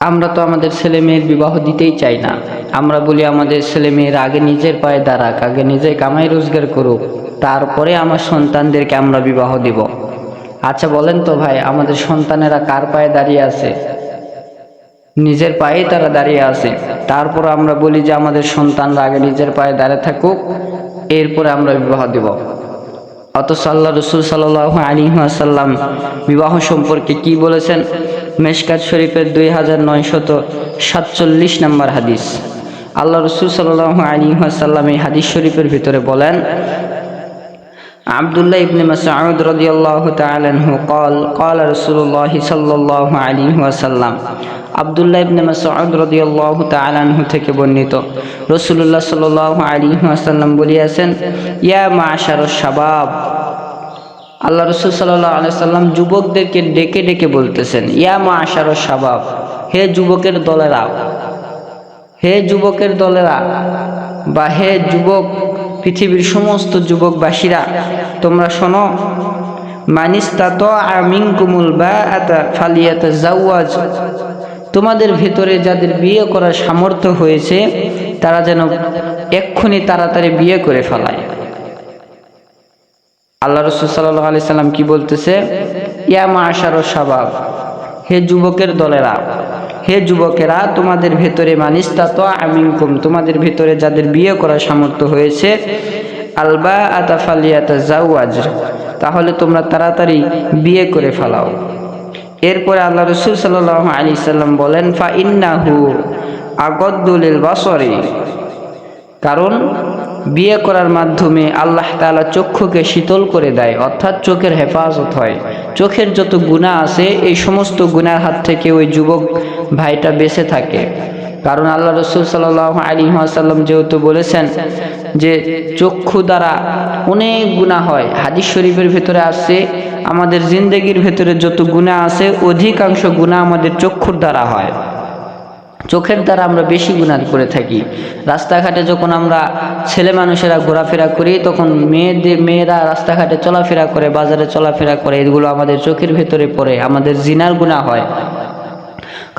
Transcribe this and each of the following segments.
আমরা তো আমাদের ছেলে মেয়ের বিবাহ দিতেই চাই না। আমরা বলি আমাদের ছেলে মেয়েরা আগে নিজের পায়ে দাঁড়াক, আগে নিজে কামাই রোজগার করুক, তারপরে আমার সন্তানদেরকে আমরা বিবাহ দিব। আচ্ছা বলেন তো ভাই, আমাদের সন্তানেরা কার পায়ে দাঁড়িয়ে আছে? নিজের পায়েই তারা দাঁড়িয়ে আছে। তারপর আমরা বলি যে আমাদের সন্তানরা আগে নিজের পায়ে দাঁড়িয়ে থাকুক, এরপরে আমরা বিবাহ দিব। অথচ আল্লাহ রসুল সাল্লাল্লাহু আলাইহি ওয়াসাল্লাম বিবাহ সম্পর্কে কি বলেছেন? মেশকাত শরীফের 2947 নম্বর হাদিস। আল্লাহ রসুল সাল্লাল্লাহু আলাইহি ওয়াসাল্লাম এই হাদিস শরীফের ভিতরে বলেন, আব্দুল্লাহ ইবনে মাসউদ রাদিয়াল্লাহু তাআলা আনহু قال قال رسول الله صلى الله عليه وسلم। আব্দুল্লাহ ইবনে মাসউদ রাদিয়াল্লাহু তাআলা আনহু থেকে বর্ণিত, রাসূলুল্লাহ সাল্লাল্লাহু আলাইহি ওয়াসাল্লাম বলিয়াছেন, ইয়া মাশারুশ শাবাব। আল্লাহ রাসূল সাল্লাল্লাহু আলাইহি ওয়াসাল্লাম যুবকদেরকে ডেকে ডেকে বলতেছেন, ইয়া মাশারুশ শাবাব, হে যুবকের দলেরা, হে যুবকের দলেরা, বা হে যুবক, পৃথিবীর সমস্ত যুবকবাসীরা তোমরা শোনো, মানিস্তাতা মিনকুমুল বাআতা ফালিয়াতাজাওয়াজ। তোমাদের ভেতরে যাদের বিয়ে করার সামর্থ্য হয়েছে তারা যেন এক্ষুনি তাড়াতাড়ি বিয়ে করে ফেলায়। আল্লাহ রাসূল সাল্লাল্লাহু আলাইহি সাল্লাম কি বলতেছে? ইয়া মাশারুশ শাবাব, হে যুবকের দলেরা, হে যুবকেরা, তোমাদের ভেতরে মানিস্তাতা মিনকুম, তোমাদের ভেতরে যাদের বিয়ে করার সামর্থ্য হয়েছে, আল বাআতা ফালিয়াতাজাওয়াজ, তাহলে তোমরা তাড়াতাড়ি বিয়ে করে ফেলাও। এরপরে আল্লাহ রাসূল সাল্লাল্লাহু আলাইহি সাল্লাম বলেন, ফা ইন্নাহু আগাদ্দু লিল বাসরি, কারণ বিয়ে করার মাধ্যমে আল্লাহ তাআলা চক্ষুকে শীতল করে দেয়, অর্থাৎ চোখের হেফাজত হয়। চোখের যত গুনাহ আছে এই সমস্ত গুনার হাত থেকে ওই যুবক ভাইটা বেঁচে থাকে। কারণ আল্লাহ রাসূল সাল্লাল্লাহু আলাইহি ওয়াসাল্লাম যেহেতু বলেছেন যে চক্ষু দ্বারা অনেক গুনাহ হয়। হাদিস শরীফের ভিতরে আসছে, আমাদের জিন্দেগির ভেতরে যত গুনাহ আছে অধিকাংশ গুনাহ আমাদের চক্ষুর দ্বারা হয়। চোখের দ্বারা আমরা বেশি গুনাহ করে থাকি। রাস্তাঘাটে যখন আমরা ছেলে মানুষেরা ঘোরাফেরা করি, তখন মেয়েরা রাস্তাঘাটে চলাফেরা করে, বাজারে চলাফেরা করে, এগুলো আমাদের চোখের ভেতরে পড়ে, আমাদের জিনার গুনাহ হয়।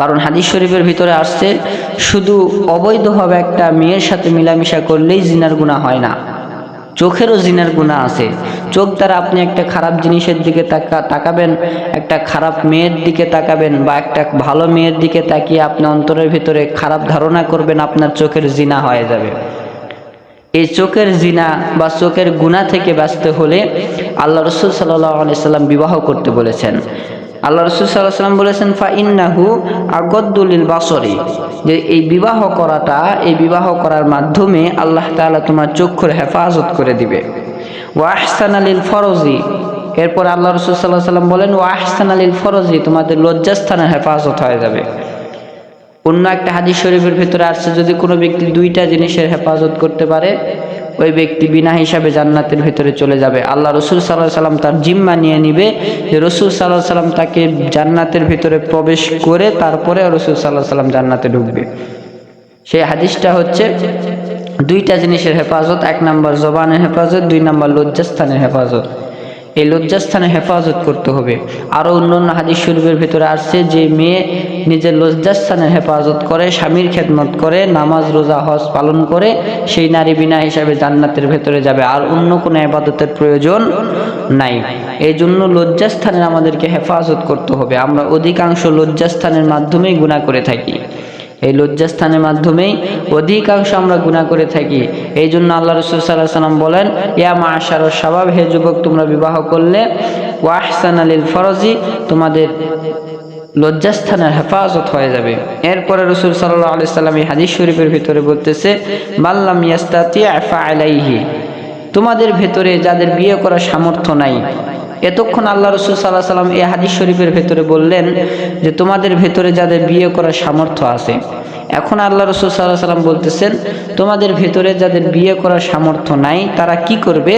কারণ হাদিস শরীফের ভিতরে আসছে, শুধু অবৈধভাবে একটা মেয়ের সাথে মিলামিশা করলেই জিনার গুনাহ হয় না, চোখেরও জিনার গুনাহ আছে। চোখ দ্বারা আপনি একটা খারাপ জিনিসের দিকে তাকাবেন, একটা খারাপ মেয়ের দিকে তাকাবেন, বা একটা ভালো মেয়ের দিকে তাকিয়ে আপনি অন্তরের ভিতরে খারাপ ধারণা করবেন, আপনার চোখের জিনা হয়ে যাবে। এই চোখের জিনা বা চোখের গুনাহ থেকে বাঁচতে হলে আল্লাহ রাসূল সাল্লাল্লাহু আলাইহি সাল্লাম বিবাহ করতে বলেছেন। আল্লাহ রাসূল সাল্লাল্লাহু আলাইহি সাল্লাম বলেছেন, ফা ইন্নাহু আগাদ্দু লিল বাসরি, যে এই বিবাহ করাটা, এই বিবাহ করার মাধ্যমে আল্লাহ তাআলা তোমার চক্ষুর হেফাজত করে দিবে। ওয়া আহসানা লিল ফরজি, এরপর আল্লাহ রাসূল সাল্লাল্লাহু আলাইহি সাল্লাম বলেন, ওয়া আহসানা লিল ফরজি, তোমাদের লজ্জাস্থানের হেফাজত হয়ে যাবে। অন্য একটা হাদিস শরীফের ভিতরে আসছে, যদি কোনো ব্যক্তি দুইটা জিনিসের হেফাজত করতে পারে, ওই ব্যক্তি বিনা হিসাবে জান্নাতের ভিতরে চলে যাবে। আল্লাহ রসুল সাল্লাল্লাহু আলাইহি সাল্লাম তার জিম্মা নিয়ে নিবে যে রসুল সাল্লাল্লাহু আলাইহি সাল্লাম তাকে জান্নাতের ভিতরে প্রবেশ করে তারপরে রসুল সাল্লাল্লাহু আলাইহি সাল্লাম জান্নাতে ঢুকবে। সেই হাদিসটা হচ্ছে দুইটা জিনিসের হেফাজত, এক নম্বর জবানের হেফাজত, দুই নম্বর লজ্জাস্থানের হেফাজত। এই লজ্জাস্থানে হেফাজত করতে হবে। আরও অন্য হাদিস শরীফের ভিতরে আসছে, যে মেয়ে নিজের লজ্জাস্থানের হেফাজত করে, স্বামীর খেদমত করে, নামাজ রোজা হজ পালন করে, সেই নারী বিনা হিসাবে জান্নাতের ভেতরে যাবে, আর অন্য কোনো ইবাদতের প্রয়োজন নাই। এই জন্য লজ্জাস্থানের আমাদেরকে হেফাজত করতে হবে। আমরা অধিকাংশ লজ্জাস্থানের মাধ্যমেই গুনাহ করে থাকি, এই লজ্জাস্থানের মাধ্যমেই অধিকাংশ আমরা গুনাহ করে থাকি। এই জন্য আল্লাহ রাসূল সাল্লাল্লাহু আলাইহি সাল্লাম বলেন, ইয়া মাশারুশ শাবাব, হে যুবক, তোমরা বিবাহ করলে, ওয়া আহসানা লিল ফরজি, তোমাদের লজ্জাস্থানের হেফাজত হয়ে যাবে। এরপরে রাসূল সাল্লাল্লাহু আলাইহি সাল্লাম এই হাদিস শরীফের ভিতরে বলতেছে, মাল্লাম ইয়াস্তাতি ফা আলাইহি, তোমাদের ভেতরে যাদের বিয়ে করার সামর্থ্য নাই। এতক্ষণ আল্লাহ রাসূল সাল্লাল্লাহু আলাইহি সাল্লাম এই হাদিস শরীফের ভেতরে বললেন যে তোমাদের ভেতরে যাদের বিয়ে করার সামর্থ্য আছে। এখন আল্লাহ রাসূল সাল্লাল্লাহু আলাইহি সাল্লাম বলতেছেন, তোমাদের ভেতরে যাদের বিয়ে করার সামর্থ্য নাই তারা কি করবে?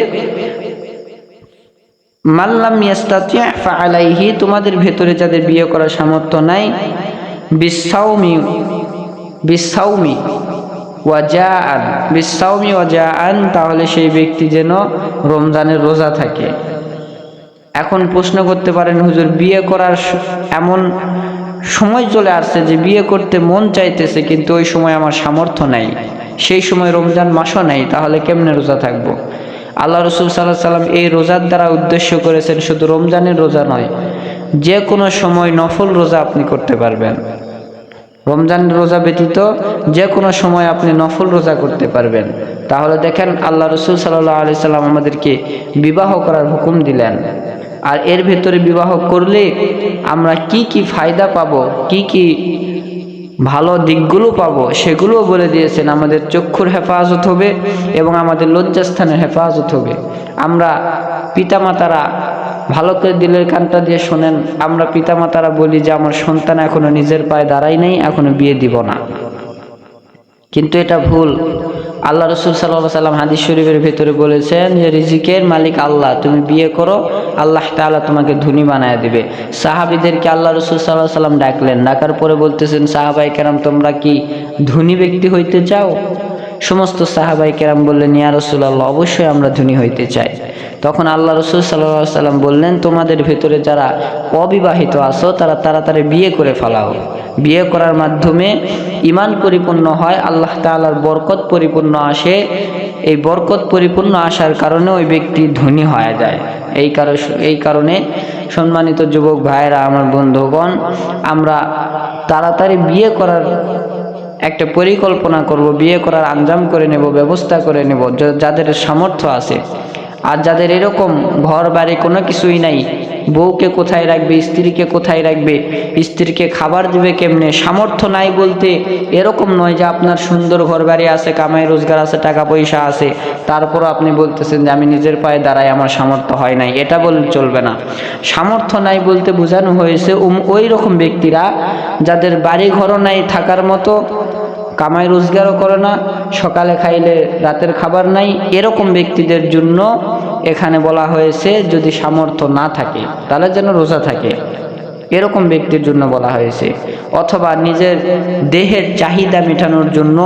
মাল্লাম ইয়াস্তাতি ফা আলাইহি, তোমাদের ভেতরে যাদের বিয়ে করার সামর্থ্য নাই, বিসাউমি ওয়া জাআন, তাহলে সেই ব্যক্তি যেন রমজানের রোজা থাকে। এখন প্রশ্ন করতে পারেন, হুজুর, বিয়ে করার এমন সময় চলে আসছে যে বিয়ে করতে মন চাইতেছে, কিন্তু ওই সময় আমার সামর্থ্য নাই, সেই সময় রমজান মাসও নাই, তাহলে কেমনে রোজা থাকবো? আল্লাহ রসুল সাল্লাল্লাহু আলাইহি সাল্লাম এই রোজার দ্বারা উদ্দেশ্য করেছেন শুধু রমজানের রোজা নয়, যে কোনো সময় নফল রোজা আপনি করতে পারবেন। রমজানের রোজা ব্যতীত যে কোনো সময় আপনি নফল রোজা করতে পারবেন। তাহলে দেখেন আল্লাহ রসুল সাল্লাল্লাহু আলাইহি সাল্লাম আমাদেরকে বিবাহ করার হুকুম দিলেন। আর এর ভেতরে বিবাহ করলে আমরা কি কি ফায়দা পাবো, কি কি ভালো দিকগুলো পাবো সেগুলোও বলে দিয়েছেন। আমাদের চক্ষুর হেফাজত হবে এবং আমাদের লজ্জাস্থানের হেফাজত হবে। আমরা পিতামাতারা ভালো করে দিলের কানটা দিয়ে শোনেন, আমরা পিতামাতারা বলি যে আমার সন্তান এখনো নিজের পায়ে দাঁড়ায় নাই, এখনো বিয়ে দিব না, কিন্তু এটা ভুল। আল্লাহ রসুল সাল্লাল্লাহু আলাইহি সাল্লাম হাদিস শরীফের ভেতরে বলেছেন যে রিজিকের মালিক আল্লাহ, তুমি বিয়ে করো, আল্লাহ তাআলা তোমাকে ধনী বানায় দিবে। সাহাবীদেরকে আল্লাহ রসুল সাল্লাল্লাহু আলাইহি সাল্লাম ডাকলেন, ডাকার পরে বলতেছেন, সাহাবায়ে কেরাম তোমরা কি ধনী ব্যক্তি হইতে চাও? সমস্ত সাহাবায়ে কেরাম বললেন, ইয়া রাসূলুল্লাহ, অবশ্যই আমরা ধনী হইতে চাই। তখন আল্লাহ রসুল সাল্লাল্লাহু আলাইহি সাল্লাম বললেন, তোমাদের ভেতরে যারা অবিবাহিত আছো তারা তাড়াতাড়ি বিয়ে করে ফেলাও। বিয়ে করার মাধ্যমে ঈমান পরিপূর্ণ হয়, আল্লাহ তাআলার বরকত পরিপূর্ণ আসে। এই বরকত পরিপূর্ণ আসার কারণে ওই ব্যক্তি ধনী হয়ে যায়। এই কারণে সম্মানিত যুবক ভাইয়েরা, আমার বন্ধুগণ, আমরা তাড়াতাড়ি বিয়ে করার একটা পরিকল্পনা করব, বিয়ে করার আঞ্জাম করে নেব, ব্যবস্থা করে নেব যাদের সামর্থ্য আছে। আর যাদের এরকম ঘর বাড়ি কোনো কিছুই নাই, বউকে কোথায় রাখবে, স্ত্রীকে কোথায় রাখবে, স্ত্রীকে খাবার দিবে কেমনে, সামর্থ্য নাই বলতে এরকম নয় যে আপনার সুন্দর ঘর বাড়ি আছে, কামাই রোজগার আছে, টাকা পয়সা আছে, তারপরও আপনি বলতেছেন যে আমি নিজের পায়ে দাঁড়াই, আমার সামর্থ্য হয় নাই, এটা বললে চলবে না। সামর্থ্য নাই বলতে বোঝানো হয়েছে ওই রকম ব্যক্তিরা যাদের বাড়ি ঘরও নাই থাকার মতো, কামাই রোজগারও করে না, সকালে খাইলে রাতের খাবার নাই, এরকম ব্যক্তিদের জন্য এখানে বলা হয়েছে যদি সামর্থ্য না থাকে তাহলে যেন রোজা থাকে, এরকম ব্যক্তির জন্য বলা হয়েছে। অথবা নিজের দেহের চাহিদা মেটানোর জন্য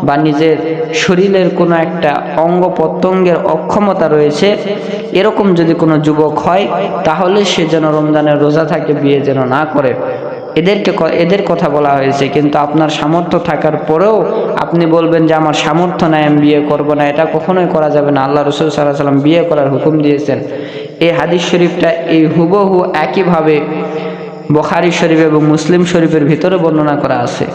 বা নিজের শরীরের কোনো একটা অঙ্গ প্রত্যঙ্গের অক্ষমতা রয়েছে, এরকম যদি কোনো যুবক হয় তাহলে সে যেন রমজানের রোজা থাকে, বিয়ে যেন না করে, এদের কথা বলা হয়েছে। কিন্তু আপনার সামর্থ্য থাকার পরেও আপনি বলবেন যে আমার সামর্থ্য নাই, আমি বিয়ে করব না, এটা কখনোই করা যাবে না। আল্লাহ রাসূল সাল্লাল্লাহু আলাইহি সাল্লাম বিয়ে করার হুকুম দিয়েছেন। এই হাদিস শরীফটা এই হুবহু একইভাবে বুখারী শরীফ এবং মুসলিম শরীফের ভিতরে বর্ণনা করা আছে।